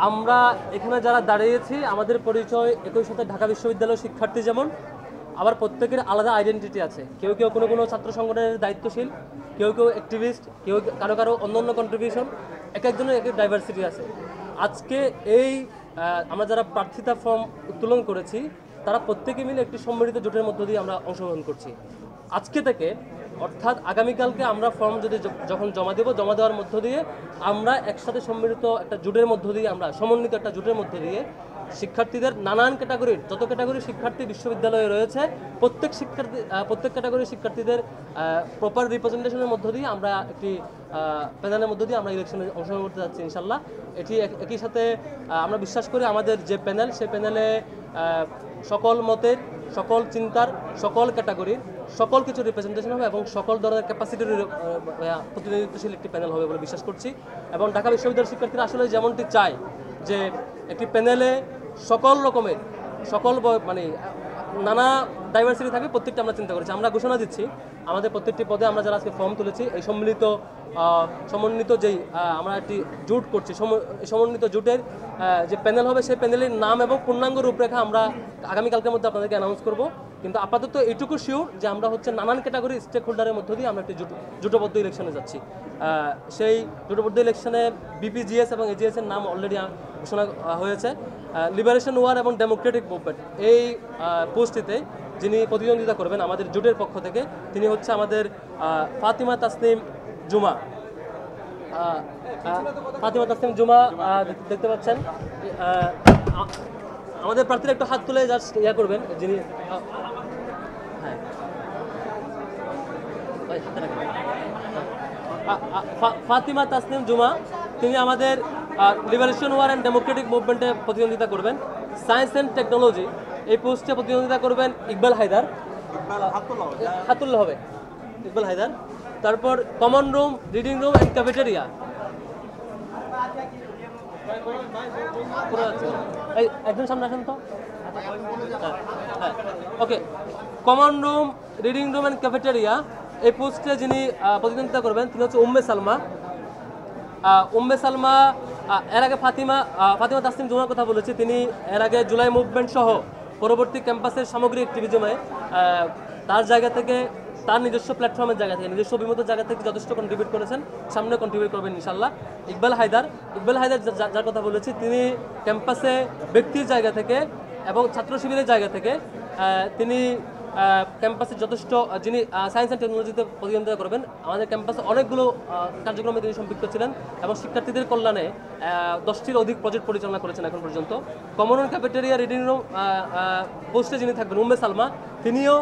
আমরা এখানে যারা দাঁড়িয়েছি আমাদের পরিচয় একই সাথে ঢাকা বিশ্ববিদ্যালয়ের শিক্ষার্থী, যেমন আবার প্রত্যেকের আলাদা আইডেন্টিটি আছে। কেউ কেউ কোনো ছাত্র সংগঠনের দায়িত্বশীল, কেউ কেউ অ্যাক্টিভিস্ট, কেউ কারো অন্য কন্ট্রিবিউশন, এক একজনের এক এক ডাইভার্সিটি আছে। আজকে এই আমরা যারা প্রার্থিতা ফর্ম উত্তোলন করেছি তারা প্রত্যেকে মিলে একটি সম্মিলিত জোটের মধ্য দিয়ে আমরা অংশগ্রহণ করছি। আজকে থেকে অর্থাৎ আগামীকালকে আমরা ফর্ম যখন জমা দেওয়ার মধ্য দিয়ে আমরা একসাথে সম্মিলিত একটা জোটের মধ্য দিয়ে আমরা সমন্বিত একটা জোটের মধ্য দিয়ে শিক্ষার্থীদের নানান ক্যাটাগরির যত ক্যাটাগরির শিক্ষার্থী বিশ্ববিদ্যালয়ে রয়েছে প্রত্যেক ক্যাটাগরির শিক্ষার্থীদের প্রপার রিপ্রেজেন্টেশনের মধ্য দিয়ে আমরা একটি প্যানেলের মধ্য দিয়ে আমরা ইলেকশনে অংশগ্রহণ করতে যাচ্ছি ইনশাল্লাহ। এটি একই সাথে আমরা বিশ্বাস করি আমাদের যে প্যানেল, সেই প্যানেলে সকল মতের, সকল চিন্তার, সকল ক্যাটাগরির সকল কিছু রিপ্রেজেন্টেশন হবে এবং সকল ধরনের ক্যাপাসিটির প্রতিনিধিত্বশীল একটি প্যানেল হবে বলে বিশ্বাস করছি। এবং ঢাকা বিশ্ববিদ্যালয়ের শিক্ষার্থীরা আসলে যেমনটি চায় যে একটি প্যানেলে সকল রকমের মানে নানা ডাইভার্সিটি থাকবে, প্রত্যেকটা আমরা চিন্তা করেছি। আমরা ঘোষণা দিচ্ছি আমাদের প্রত্যেকটি পদে আমরা যারা আজকে ফর্ম তুলেছি এই সমন্বিত যেই আমরা একটি জোট করছি, সমন্বিত জোটের যে প্যানেল হবে সেই প্যানেলের নাম এবং পূর্ণাঙ্গ রূপরেখা আমরা আগামীকালকের মধ্যে আপনাদেরকে অ্যানাউন্স করব। কিন্তু আপাতত এইটুকু শিওর যে আমরা নানান ক্যাটাগরি স্টেক হোল্ডারের মধ্য দিয়ে আমরা একটি জোটবদ্ধ ইলেকশনে যাচ্ছি। সেই জোটবদ্ধ ইলেকশনে বিপিজিএস এবং এজিএস এর নাম অলরেডি ঘোষণা হয়েছে। লিবারেশন ওয়ার এবং ডেমোক্রেটিক মুভমেন্ট এই পোস্টটিতে যিনি প্রতিদ্বন্দ্বিতা করবেন আমাদের জোটের পক্ষ থেকে তিনি হচ্ছে আমাদের ফাতিমা তাসনিম জুমা। দেখতে পাচ্ছেন। আমাদের প্রার্থীরা একটু হাত তুলে জাস্ট করবেন যিনি ফাতিমা তাসনিম জুমা, তিনি আমাদের লিবারেশন ওয়ার অ্যান্ড ডেমোক্রেটিক মুভমেন্টে প্রতিদ্বন্দ্বিতা করবেন। সায়েন্স অ্যান্ড টেকনোলজি এই পোস্টে প্রতিদ্বন্দ্বিতা করবেন ইকবাল হায়দার। তারপর common room, reading room and cafeteria একজন সামনে আসেন তো। Okay, common room, reading room and cafeteria এই পোস্টে যিনি প্রতিদ্বন্দ্বিতা করবেন তিনি হচ্ছে উম্মে সালমা। এর আগে ফাতিমা তাসনিম জুমার কথা বলেছি, তিনি এর আগে জুলাই মুভমেন্ট সহ পরবর্তী ক্যাম্পাসের সামগ্রিক অ্যাক্টিভিজমে তার জায়গা থেকে, তার নিজস্ব প্ল্যাটফর্মের জায়গা থেকে, নিজস্ব অভিমত জায়গা থেকে যথেষ্ট কন্ট্রিবিউট করেছেন, সামনে কন্ট্রিবিউট করবেন ইনশাল্লাহ। ইকবাল হায়দার যার কথা বলেছি, তিনি ক্যাম্পাসে ব্যক্তির জায়গা থেকে এবং ছাত্র শিবিরের জায়গা থেকে তিনি ক্যাম্পাসে যথেষ্ট, যিনি সায়েন্স অ্যান্ড টেকনোলজিতে প্রতিদ্বন্দ্বিতা করবেন। আমাদের ক্যাম্পাসে অনেকগুলো কার্যক্রমে তিনি সম্পৃক্ত ছিলেন এবং শিক্ষার্থীদের কল্যাণে 10টির অধিক প্রজেক্ট পরিচালনা করেছেন এখন পর্যন্ত। Common room, cafeteria, reading room পোস্টে যিনি থাকবেন উম্মে সালমা, তিনিও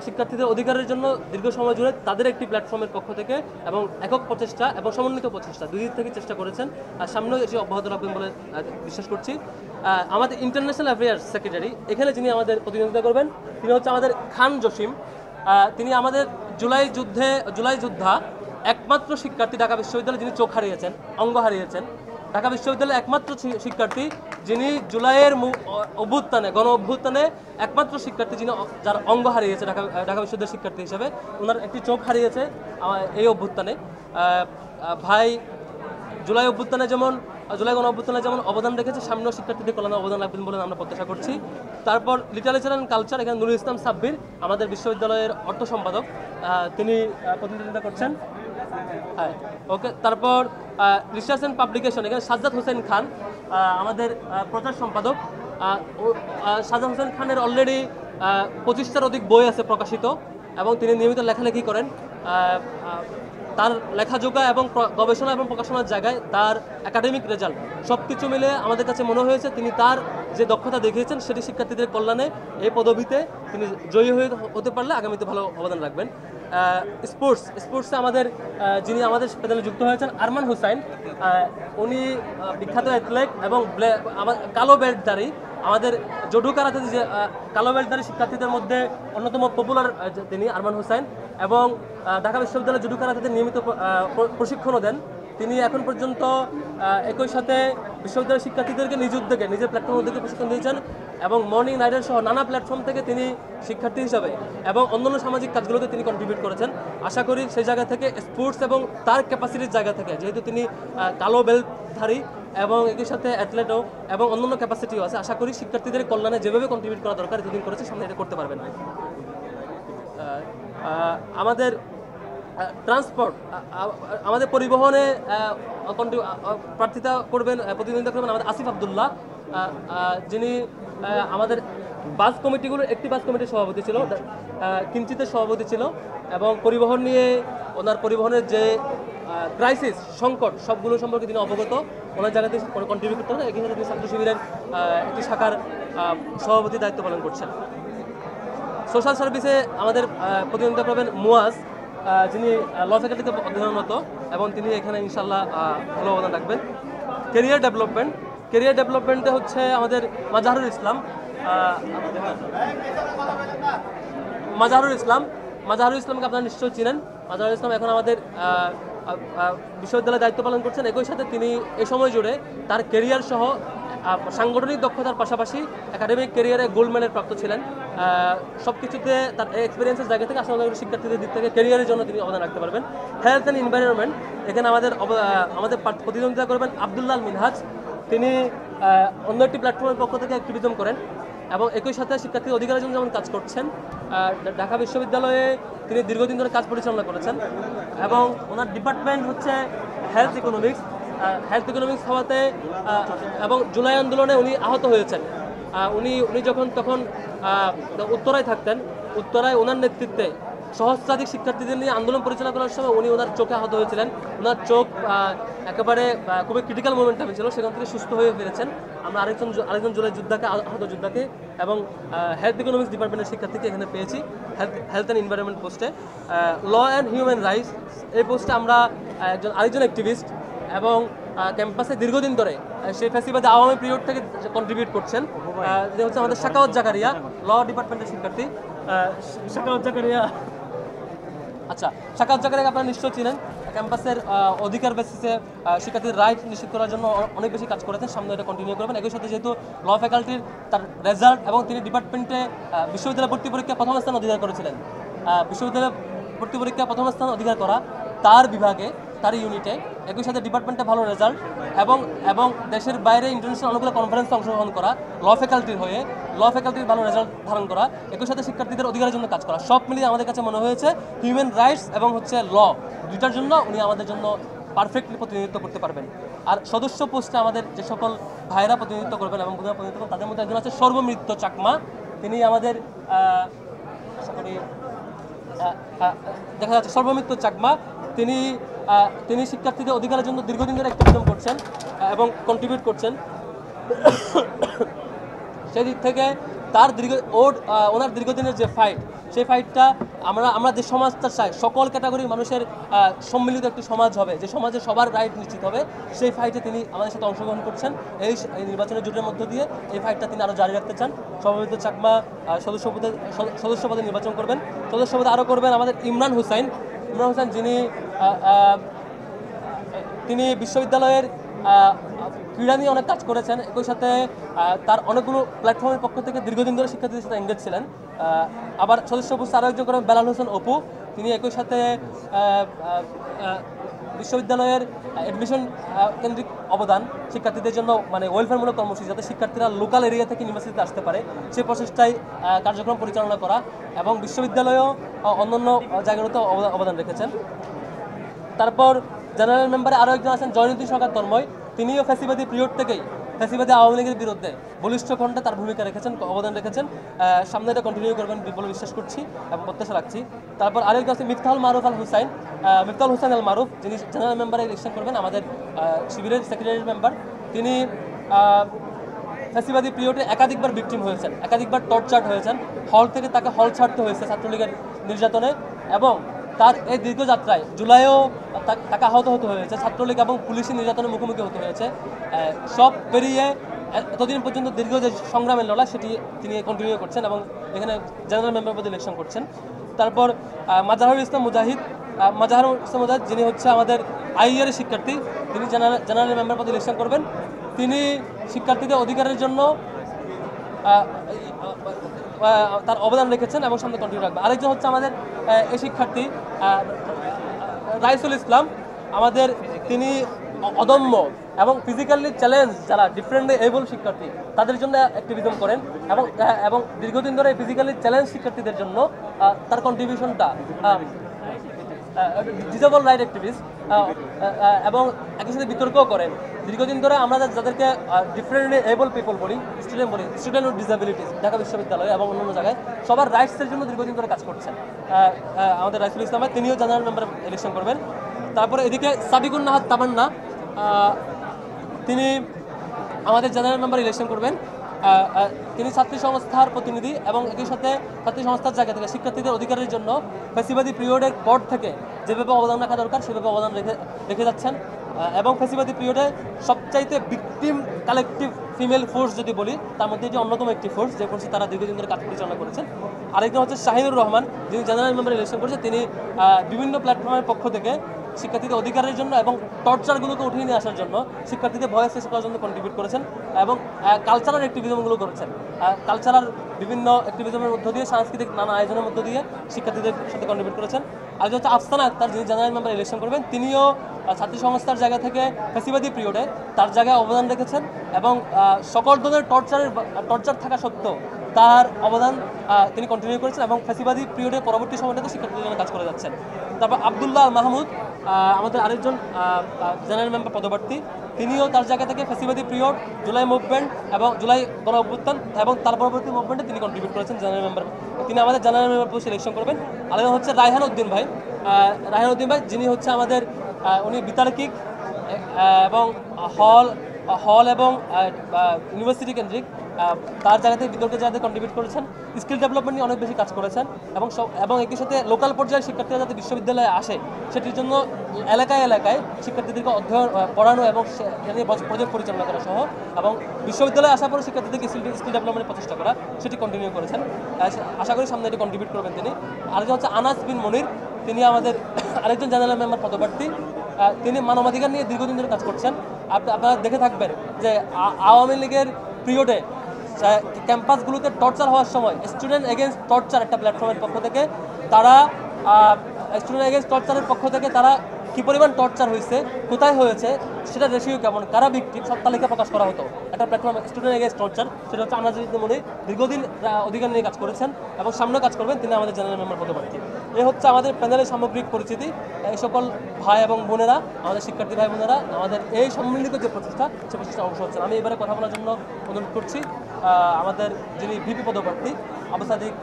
শিক্ষার্থীদের অধিকারের জন্য দীর্ঘ সময় জুড়ে তাদের একটি প্ল্যাটফর্মের পক্ষ থেকে এবং একক প্রচেষ্টা এবং সমন্বিত প্রচেষ্টা দুই দিক থেকে চেষ্টা করেছেন আর সামনেও এটি অব্যাহত রাখবেন বলে বিশ্বাস করছি। আমাদের ইন্টারন্যাশনাল অ্যাফেয়ার্স সেক্রেটারি এখানে যিনি আমাদের প্রতিনিধিত্ব করবেন তিনি হচ্ছে আমাদের খান জসিম। তিনি আমাদের জুলাই যোদ্ধা একমাত্র শিক্ষার্থী ঢাকা বিশ্ববিদ্যালয়ে যিনি চোখ হারিয়েছেন, অঙ্গ হারিয়েছেন। ঢাকা বিশ্ববিদ্যালয়ের একমাত্র শিক্ষার্থী যিনি জুলাইয়ের গণ অভ্যুত্থানে একমাত্র শিক্ষার্থী যিনি যার অঙ্গ হারিয়েছে ঢাকা বিশ্ববিদ্যালয়ের শিক্ষার্থী হিসেবে, ওনার একটি চোখ হারিয়েছে এই অভ্যুত্থানে। ভাই জুলাই গণ অভ্যুত্থানে যেমন অবদান রেখেছে, সামনেও শিক্ষার্থীদের কল্যাণে অবদান রাখবেন বলে আমরা প্রত্যাশা করছি। তারপর লিটারেচার অ্যান্ড কালচার, এখানে নুরুল ইসলাম সাব্বির আমাদের বিশ্ববিদ্যালয়ের অর্থ সম্পাদক, তিনি প্রতিনিধিত্ব করছেন। হ্যাঁ, ওকে। তারপর রিসার্চ অ্যান্ড পাবলিকেশন, এখানে সাজ্জাদ হোসেন খান আমাদের প্রচার সম্পাদক। সাজ্জাদ হোসেন খানের অলরেডি 25টার অধিক বই আছে প্রকাশিত এবং তিনি নিয়মিত লেখালেখি করেন। তার লেখাজোখা এবং গবেষণা এবং প্রকাশনার জায়গায় তার একাডেমিক রেজাল্ট সব কিছু মিলে আমাদের কাছে মনে হয়েছে তিনি তার যে দক্ষতা দেখিয়েছেন সেটি শিক্ষার্থীদের কল্যাণে এই পদবিতে তিনি জয়ী হতে পারলে আগামীতে ভালো অবদান রাখবেন। স্পোর্টসে যিনি আমাদের প্যানেলে যুক্ত হয়েছেন আরমান হুসাইন, উনি বিখ্যাত অ্যাথলেট এবং কালো বেল্টধারী। আমাদের জুডো কারাতে যে কালো বেল্টধারী শিক্ষার্থীদের মধ্যে অন্যতম পপুলার তিনি আরমান হুসাইন এবং ঢাকা বিশ্ববিদ্যালয়ের জুডো কারাতে নিয়মিত প্রশিক্ষণও দেন। তিনি এখন পর্যন্ত একই সাথে বিশ্ববিদ্যালয়ের শিক্ষার্থীদেরকে নিজ উদ্যোগে নিজের প্ল্যাটফর্ম উদ্যোগে প্রশিক্ষণ দিয়েছেন এবং মর্নিং রাইডার সহ নানা প্ল্যাটফর্ম থেকে তিনি শিক্ষার্থী হিসাবে এবং অন্যান্য সামাজিক কাজগুলোতে তিনি কন্ট্রিবিউট করেছেন। আশা করি সেই জায়গা থেকে স্পোর্টস এবং তার ক্যাপাসিটির জায়গা থেকে, যেহেতু তিনি কালো বেল্টধারী এবং একই সাথে অ্যাথলেটও এবং অন্যান্য ক্যাপাসিটিও আছে। আশা করি শিক্ষার্থীদের কল্যাণে যেভাবে কন্ট্রিবিউট করা দরকার এতদিন করেছে, সামনে এটা করতে পারবেন। আমাদের ট্রান্সপোর্ট, আমাদের পরিবহনে প্রার্থিতা করবেন, প্রতিদ্বন্দ্বিতা করবেন আমাদের আসিফ আবদুল্লাহ, যিনি আমাদের বাস কমিটিগুলোর একটি বাস কমিটির সভাপতি ছিল, কিঞ্চিতের সভাপতি ছিল, এবং পরিবহন নিয়ে ওনার পরিবহনের যে ক্রাইসিস সংকট সবগুলো সম্পর্কে তিনি অবগত, ওনার জায়গাতে কন্ট্রিবিউট করতে হবে। এখানে তিনি ছাত্র শিবিরের একটি শাখার সভাপতি দায়িত্ব পালন করছেন। সোশ্যাল সার্ভিসে আমাদের প্রতিদ্বন্দ্বিতা করবেন মুয়াজ, যিনি ল ফ্যাকাল্টিতে অধ্যয়নরত এবং তিনি এখানে ইনশাল্লাহ ভালো অবদান রাখবেন। কেরিয়ার ডেভেলপমেন্টে হচ্ছে আমাদের মাজাহারুল ইসলামকে আপনারা নিশ্চয়ই চিনেন। মাজাহারুল ইসলাম এখন আমাদের বিশ্ববিদ্যালয়ে দায়িত্ব পালন করছেন। একই সাথে তিনি এ সময় জুড়ে তার কেরিয়ার সহ সাংগঠনিক দক্ষতার পাশাপাশি একাডেমিক কেরিয়ারে গোল্ড মেডেল প্রাপ্ত ছিলেন। সব কিছুতে তার এক্সপিরিয়েন্সের জায়গা থেকে আসলে শিক্ষার্থীদের দিক থেকে কেরিয়ারের জন্য তিনি অবদান রাখতে পারবেন। হেলথ অ্যান্ড এনভায়রনমেন্ট, এখানে আমাদের প্রতিদ্বন্দ্বিতা করবেন আব্দুল্লাহ মিনহাজ, তিনি অন্য একটি প্ল্যাটফর্মের পক্ষ থেকে অ্যাক্টিভিজম করেন এবং একই সাথে শিক্ষার্থীর অধিকারের জন্য যেমন কাজ করছেন। ঢাকা বিশ্ববিদ্যালয়ে তিনি দীর্ঘদিন ধরে কাজ পরিচালনা করেছেন এবং ওনার ডিপার্টমেন্ট হচ্ছে হেলথ ইকোনমিক্স হওয়াতে এবং জুলাই আন্দোলনে উনি আহত হয়েছেন। উনি যখন তখন উত্তরায় থাকতেন, উত্তরায় ওনার নেতৃত্বে সহস্রাধিক শিক্ষার্থীদের নিয়ে আন্দোলন পরিচালনা করার সময় উনি ওনার চোখে আহত হয়েছিলেন। ওনার চোখ একেবারে খুবই ক্রিটিক্যাল মোমেন্টামে ছিল, সেখান থেকে সুস্থ হয়ে ফিরেছেন। আমরা আরেকজন জুলাই আহত যোদ্ধাকে এবং হেলথ ইকোনমিক্স ডিপার্টমেন্টের শিক্ষার্থীকে এখানে পেয়েছি হেলথ অ্যান্ড এনভায়রনমেন্ট পোস্টে। ল অ্যান্ড হিউম্যান রাইটস, এই পোস্টে আমরা আরেকজন অ্যাক্টিভিস্ট এবং ক্যাম্পাসে দীর্ঘদিন ধরে সেই ফ্যাসিবাদী আওয়ামী পিরিয়ড থেকে কন্ট্রিবিউট করছেন, যে হচ্ছে আমাদের শাকাওয়াত জাকারিয়া, ল ডিপার্টমেন্টের শিক্ষার্থী। শাকাওয়াত জাকারিয়াকে আপনারা নিশ্চয় চিনেন। ক্যাম্পাসের অধিকার বেসিসে শিক্ষার্থীর রাইট নিশ্চিত করার জন্য অনেক বেশি কাজ করেছেন, সামনে এটা কন্টিনিউ করবেন। একই সাথে যেহেতু ল ফ্যাকাল্টির তার রেজাল্ট এবং তিনি ডিপার্টমেন্টে বিশ্ববিদ্যালয় ভর্তি পরীক্ষা প্রথম স্থান অধিকার করেছিলেন, বিশ্ববিদ্যালয় ভর্তি পরীক্ষা প্রথম স্থান অধিকার করা তার বিভাগে, তার ইউনিটে, একই সাথে ডিপার্টমেন্টে ভালো রেজাল্ট এবং দেশের বাইরে ইন্টারন্যাশনাল অনেকগুলো কনফারেন্সে অংশগ্রহণ করা, ল ফ্যাকাল্টির ভালো রেজাল্ট ধারণ করা, একই সাথে শিক্ষার্থীদের অধিকারের জন্য কাজ করা, সব মিলিয়ে আমাদের কাছে মনে হয়েছে হিউম্যান রাইটস এবং হচ্ছে ল দুইটার জন্য উনি আমাদের জন্য পারফেক্টলি প্রতিনিধিত্ব করতে পারবেন। আর সদস্য পোস্টে আমাদের যে সকল ভাইরা প্রতিনিধিত্ব করবেন এবং প্রতিনিধিত্ব করবেন তাদের মধ্যে একজন আছে সর্বমৃত্য চাকমা, তিনি আমাদের দেখা যাচ্ছে সর্বমৃত্য চাকমা, তিনি শিক্ষার্থীদের অধিকারের জন্য দীর্ঘদিন ধরে অ্যাক্টিভিজম করছেন এবং কন্ট্রিবিউট করছেন। সেই দিক থেকে ওনার দীর্ঘদিনের যে ফাইট, সেই ফাইটটা আমরা যে সমাজটা চাই, সকল ক্যাটাগরির মানুষের সম্মিলিত একটি সমাজ হবে, যে সমাজে সবার রাইট নিশ্চিত হবে, সেই ফাইটে তিনি আমাদের সাথে অংশগ্রহণ করছেন। এই নির্বাচনের জোটের মধ্য দিয়ে এই ফাইটটা তিনি আরও জারি রাখতে চান। সভাপতি চাকমা সদস্য পদে নির্বাচন করবেন। সদস্য পদে আরও করবেন আমাদের ইমরান হুসাইন, তিনি বিশ্ববিদ্যালয়ের ক্রীড়া নিয়ে অনেক কাজ করেছেন। একই সাথে তার অনেকগুলো প্ল্যাটফর্মের পক্ষ থেকে দীর্ঘদিন ধরে শিক্ষার্থীদের সাথে এঙ্গেজ ছিলেন। আবার সদস্য উপস্থিত আরও একজন করেন বেলাল হোসেন অপু, তিনি একই সাথে বিশ্ববিদ্যালয়ের অ্যাডমিশন কেন্দ্রিক অবদান, শিক্ষার্থীদের জন্য মানে ওয়েলফেয়ারমূলক কর্মসূচি, যাতে শিক্ষার্থীরা লোকাল এরিয়া থেকে ইউনিভার্সিটিতে আসতে পারে সেই প্রচেষ্টায় কার্যক্রম পরিচালনা করা, এবং বিশ্ববিদ্যালয়েও অন্যান্য জায়গাগুলোতে অবদান রেখেছেন। তারপর জেনারেল মেম্বারে আরও একজন আছেন জয়নুদ্দিন সরকার তন্ময়, তিনিও ফ্যাসিবাদী পিরিয়ড থেকেই ফ্যাসিবাদী আওয়ামী লীগের বিরুদ্ধে বলিষ্ঠ কণ্ঠে তার ভূমিকা রেখেছেন, অবদান রেখেছেন। সামনে এটা কন্টিনিউ করবেন বলে বিশ্বাস করছি এবং প্রত্যাশা রাখছি। তারপর আরেকজন আছে মিফতাহুল হুসাইন আল মারুফ, যিনি জেনারেল মেম্বারে ইলেকশন করবেন, আমাদের শিবিরের সেক্রেটারি মেম্বার। তিনি ফ্যাসিবাদী পিরিয়ডে একাধিকবার ভিকটিম হয়েছেন, একাধিকবার টর্চার্ড হয়েছেন, হল থেকে তাকে হল ছাড়তে হয়েছে ছাত্রলীগের নির্যাতনে, এবং তার এই দীর্ঘ যাত্রায় জুলাইও তাকে আহত হতে হয়েছে, ছাত্রলীগ এবং পুলিশি নির্যাতনের মুখোমুখি হতে হয়েছে। সব পেরিয়ে এতদিন পর্যন্ত দীর্ঘ যে সংগ্রামের লড়াই সেটি তিনি কন্টিনিউ করছেন এবং এখানে জেনারেল মেম্বার পদে ইলেকশন করছেন। তারপর মাজাহারুল ইসলাম মুজাহিদ, যিনি হচ্ছে আমাদের আইয়ার শিক্ষার্থী, তিনি জেনারেল মেম্বার পদে ইলেকশন করবেন। তিনি শিক্ষার্থীদের অধিকারের জন্য তার অবদান রেখেছেন এবং সামনে কন্টিনিউ রাখবে। আরেকজন হচ্ছে আমাদের এই শিক্ষার্থী রাইসুল ইসলাম, তিনি অদম্য এবং ফিজিক্যালি চ্যালেঞ্জ যারা ডিফারেন্টলি এবল শিক্ষার্থী তাদের জন্য অ্যাক্টিভিজম করেন এবং এবং দীর্ঘদিন ধরে ফিজিক্যালি চ্যালেঞ্জ শিক্ষার্থীদের জন্য তার কন্ট্রিবিউশনটা ডিজেবল রাইট অ্যাক্টিভিস্ট এবং একই সাথে বিতর্কও করেন। দীর্ঘদিন ধরে আমরা যাদেরকে ডিফারেন্টলি এবল পিপল বলি, স্টুডেন্ট উইথ ডিসেবিলিটিস ঢাকা বিশ্ববিদ্যালয় এবং অন্যান্য জায়গায় সবার রাইটসের জন্য দীর্ঘদিন ধরে কাজ করছেন। আমাদের রাইসুল ইসলাম ভাই, তিনিও জেনারেল মেম্বার ইলেকশন করবেন। তারপরে এদিকে সাবিকুন নাহার তামান্না, তিনি আমাদের জেনারেল মেম্বার ইলেকশন করবেন। তিনি ছাত্রী সংস্থার প্রতিনিধি এবং একই সাথে ছাত্রী সংস্থার জায়গা থেকে শিক্ষার্থীদের অধিকারের জন্য ফ্যাসিবাদী পিরিয়ডের পর থেকে যেভাবে অবদান রাখা দরকার সেভাবে অবদান রেখে যাচ্ছেন এবং ফ্যাসিবাদী পিরিয়ডে সবচাইতে ভিকটিম কালেকটিভ ফিমেল ফোর্স যদি বলি তার মধ্যে এটি অন্যতম একটি ফোর্স, যে ফোর্সে তারা দীর্ঘদিন ধরে কাজ পরিচালনা করেছেন। আরেকজন হচ্ছে শাহিনুর রহমান, যিনি জেনারেল মেম্বার ইলেকশন করেছেন। তিনি বিভিন্ন প্ল্যাটফর্মের পক্ষ থেকে শিক্ষার্থীদের অধিকারের জন্য এবং টর্চারগুলোকে উঠিয়ে নিয়ে আসার জন্য শিক্ষার্থীদের ভয়েস রেস করার জন্য কন্ট্রিবিউট করেছেন এবং কালচারাল অ্যাক্টিভিজমগুলো করেছেন। কালচারাল বিভিন্ন অ্যাক্টিভিজমের মধ্য দিয়ে, সাংস্কৃতিক নানা আয়োজনের মধ্য দিয়ে শিক্ষার্থীদের সাথে কন্ট্রিবিউট করেছেন। আর হচ্ছে আফসানা আক্তার, যিনি জেনারেল মেম্বার ইলেকশন করবেন, তিনিও ছাত্রী সংস্থার জায়গা থেকে ফ্যাসিবাদী পিরিয়ডে তার জায়গায় অবদান রেখেছেন এবং সকল ধরনের টর্চার থাকা সত্ত্বেও তার অবদান তিনি কন্টিনিউ করেছেন এবং ফ্যাসিবাদী পিরিয়ডের পরবর্তী সময়টাতে শিক্ষার্থীদের জন্য কাজ করে যাচ্ছেন। তারপর আবদুল্লাহ আল মাহমুদ, আমাদের আরেকজন জেনারেল মেম্বার পদপ্রার্থী, তিনিও তার জায়গা থেকে ফ্যাসিবাদী পিরিয়ড, জুলাই মুভমেন্ট এবং জুলাই গণ অভ্যুত্থান এবং তার পরবর্তী মুভমেন্টে তিনি কন্ট্রিবিউট করেছেন জেনারেল মেম্বার। তিনি আমাদের জেনারেল মেম্বার পোস্ট ইলেকশন করবেন। আরেকজন হচ্ছে রায়হান উদ্দিন ভাই, যিনি হচ্ছে আমাদের উনি বিতার্কিক এবং হল এবং ইউনিভার্সিটি কেন্দ্রিক তার জায়গা থেকে বিতর্কের জায়গাতে কন্ট্রিবিউট করেছেন। স্কিল ডেভেলপমেন্ট নিয়ে অনেক বেশি কাজ করেছেন এবং একই সাথে লোকাল পর্যায়ের শিক্ষার্থীরা যাতে বিশ্ববিদ্যালয়ে আসে সেটির জন্য এলাকায় এলাকায় শিক্ষার্থীদেরকে অধ্যয়ন পড়ানো এবং প্রজেক্ট পরিচালনা করা সহ এবং বিশ্ববিদ্যালয়ে আসার পরে শিক্ষার্থীদেরকে স্কিল ডেভেলপমেন্টের প্রচেষ্টা করা সেটি কন্টিনিউ করেছেন। আশা করি সামনে এটি কন্ট্রিবিউট করবেন তিনি। আরেকজন হচ্ছে আনাস বিন মনির, তিনি আমাদের আরেকজন জেনারেল মেম্বার পদপ্রার্থী। তিনি মানবাধিকার নিয়ে দীর্ঘদিন ধরে কাজ করছেন। আপনারা দেখে থাকবেন যে আওয়ামী লীগের পিরিয়ডে ক্যাম্পাসগুলোতে টর্চার হওয়ার সময় স্টুডেন্ট এগেনস্ট টর্চার একটা প্ল্যাটফর্মের পক্ষ থেকে তারা কী পরিমাণ টর্চার হয়েছে, কোথায় হয়েছে, সেটা রেশিও কেমন, কারা ভিকটিম, সব তালিকা প্রকাশ করা হতো একটা প্ল্যাটফর্ম স্টুডেন্ট এগেনস্ট টর্চার। সেটা হচ্ছে আনাস বিন মনির, দীর্ঘদিন অধিকার নিয়ে কাজ করেছেন এবং সামনেও কাজ করবেন। তিনি আমাদের জেনারেল মেম্বার পদপ্রার্থী। এই হচ্ছে আমাদের প্যানেলের সামগ্রিক পরিচিতি। এই সকল ভাই এবং বোনেরা, আমাদের শিক্ষার্থী ভাই বোনেরা আমাদের এই সম্মিলিত যে প্রচেষ্টা সে প্রচেষ্টা অংশ হচ্ছেন। আমি এবারে কথা বলার জন্য অনুরোধ করছি আমাদের যিনি ভিপি পদপ্রার্থী আবু সাদিক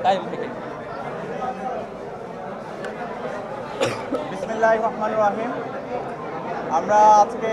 কায়েম থেকে। বিসমিল্লাহির রহমানির রহিম। আমরা আজকে